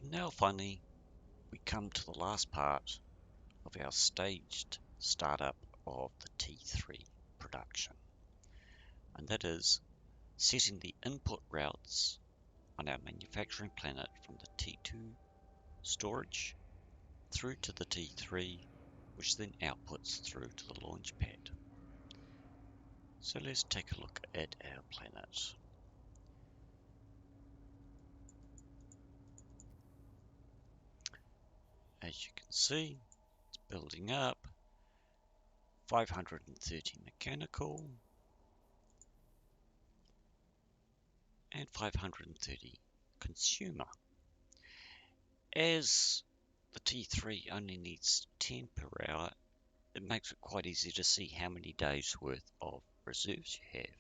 Now finally we come to the last part of our staged startup of the T3 production, and that is setting the input routes on our manufacturing planet from the T2 storage through to the T3, which then outputs through to the launch pad. So let's take a look at our planet. As you can see, it's building up, 530 mechanical and 530 consumer. As the T3 only needs 10 per hour, it makes it quite easy to see how many days worth of reserves you have.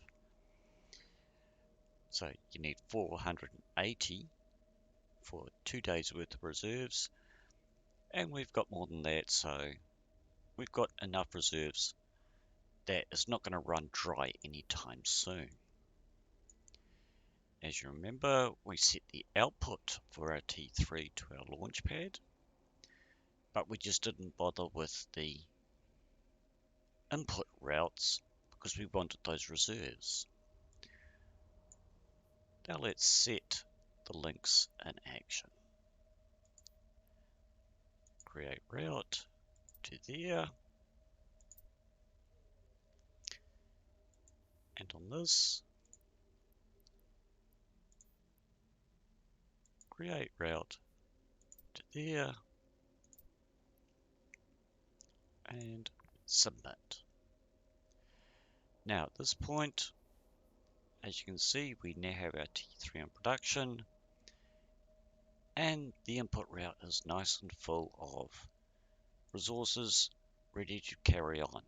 So you need 480 for 2 days worth of reserves, and we've got more than that, so we've got enough reserves that it's not going to run dry anytime soon. As you remember, we set the output for our T3 to our launch pad, but we just didn't bother with the input routes because we wanted those reserves. Now let's set the links in action. Create route to there, and on this, create route to there, and submit. Now at this point, as you can see, we now have our T3 in production, and the input route is nice and full of resources ready to carry on.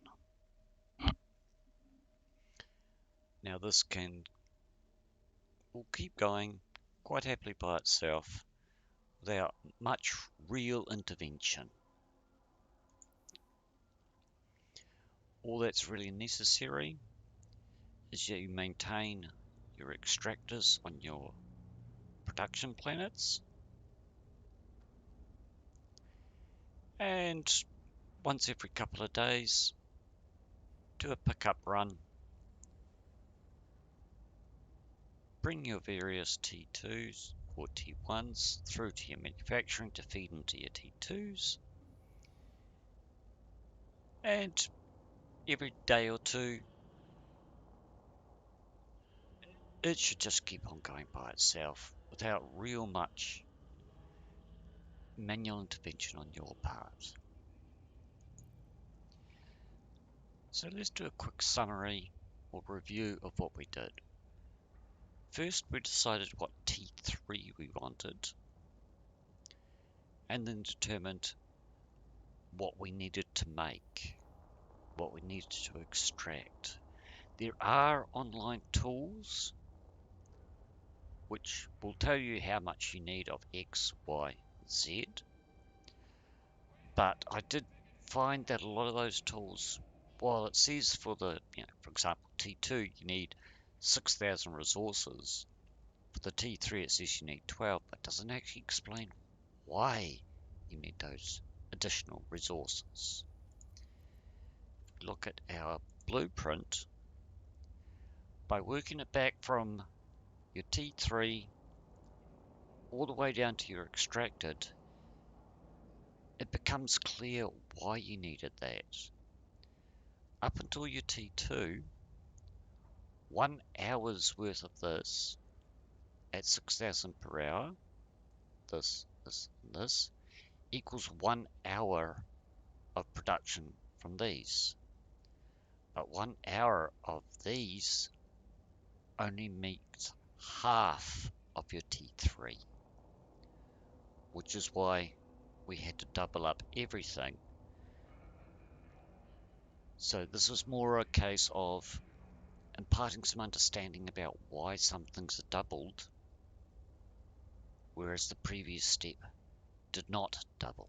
Now this will keep going quite happily by itself without much real intervention. All that's really necessary is that you maintain your extractors on your production planets, and once every couple of days do a pickup run. Bring your various T2s or T1s through to your manufacturing to feed into your T2s, and every day or two it should just keep on going by itself without real much manual intervention on your part. So let's do a quick summary or review of what we did. First, we decided what T3 we wanted, and then determined what we needed to make, what we needed to extract. There are online tools which will tell you how much you need of X, Y, Z, but I did find that a lot of those tools, while it says for for example, T2 you need 6,000 resources, for the T3 it says you need 12, but doesn't actually explain why you need those additional resources. Look at our blueprint. By working it back from your T3 all the way down to your extracted, it becomes clear why you needed that. Up until your T2, 1 hour's worth of this at 6,000 per hour, this, and this, equals 1 hour of production from these. But 1 hour of these only makes half of your T3, which is why we had to double up everything. So this is more a case of imparting some understanding about why some things are doubled, whereas the previous step did not double.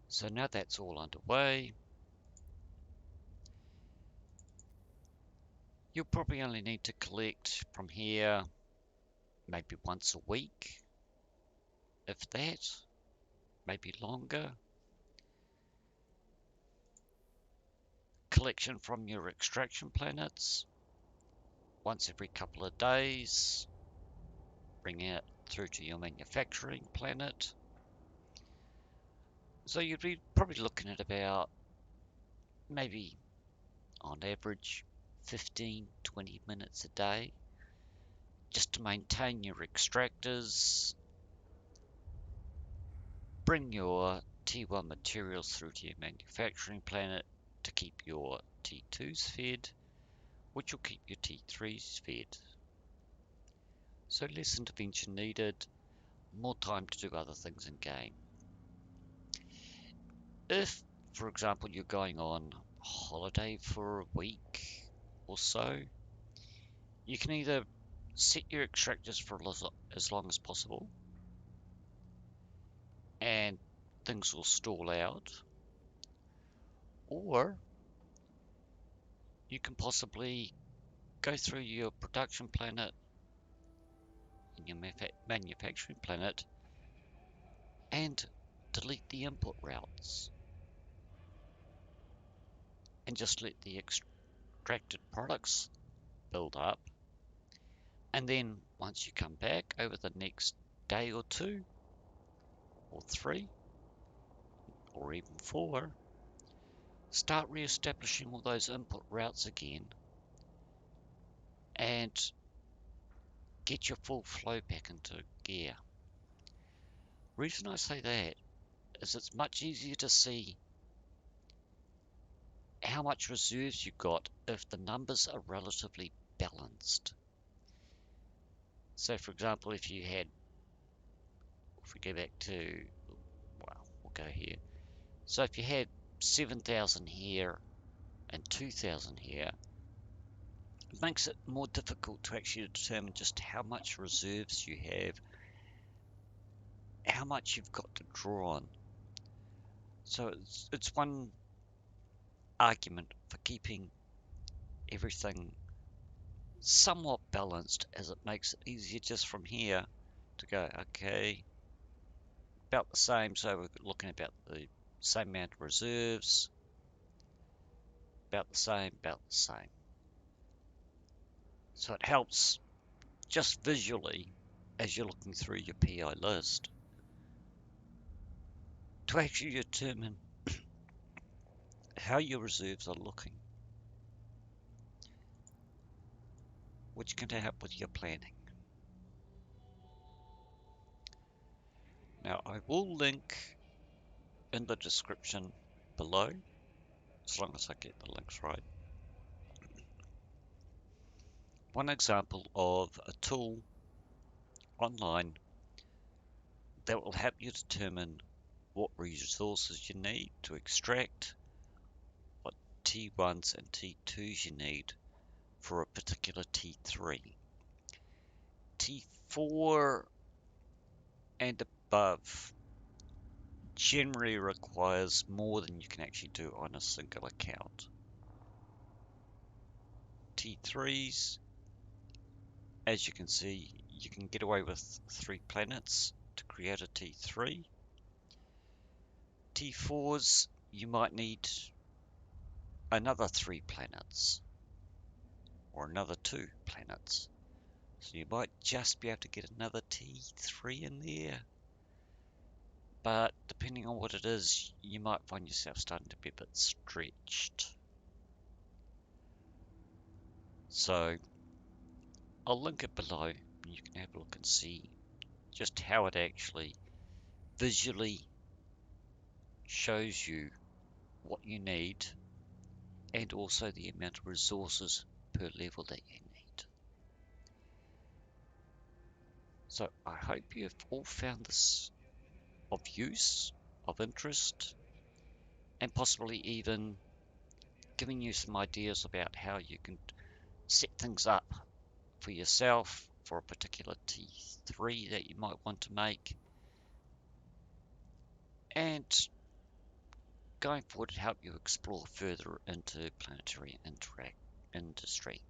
So now that's all underway, you'll probably only need to collect from here maybe once a week, if that, maybe longer. Collection from your extraction planets once every couple of days. Bring it through to your manufacturing planet. So you'd be probably looking at about maybe on average 15-20 minutes a day just to maintain your extractors, bring your T1 materials through to your manufacturing planet to keep your T2s fed, which will keep your T3s fed. So less intervention needed, more time to do other things in game. If, for example, you're going on holiday for a week or so, you can either set your extractors for as long as possible and things will stall out, or you can possibly go through your production planet in your manufacturing planet and delete the input routes and just let the extracted products build up. And then once you come back over the next day or two, or 3, or even 4, start re-establishing all those input routes again and get your full flow back into gear. Reason I say that is it's much easier to see how much reserves you've got if the numbers are relatively balanced. So for example, if we go back to, well, we'll go here. So if you had 7,000 here and 2,000 here, it makes it more difficult to actually determine just how much reserves you have, how much you've got to draw on. So it's one argument for keeping everything somewhat balanced, as it makes it easier just from here to go, okay, about the same. So we're looking about the same amount of reserves, about the same, about the same. So it helps just visually as you're looking through your PI list to actually determine how your reserves are looking, which can help with your planning. Now I will link in the description below, as long as I get the links right, one example of a tool online that will help you determine what resources you need to extract, what T1s and T2s you need for a particular T3. T4 and above generally requires more than you can actually do on a single account. T3s, as you can see, you can get away with 3 planets to create a T3. T4s, you might need another 3 planets or another 2 planets. So you might just be able to get another T3 in there. But depending on what it is, you might find yourself starting to be a bit stretched. So I'll link it below and you can have a look and see just how it actually visually shows you what you need and also the amount of resources per level that you need. So I hope you've all found this of use, of interest, and possibly even giving you some ideas about how you can set things up for yourself for a particular T3 that you might want to make, and going forward to help you explore further into planetary industry.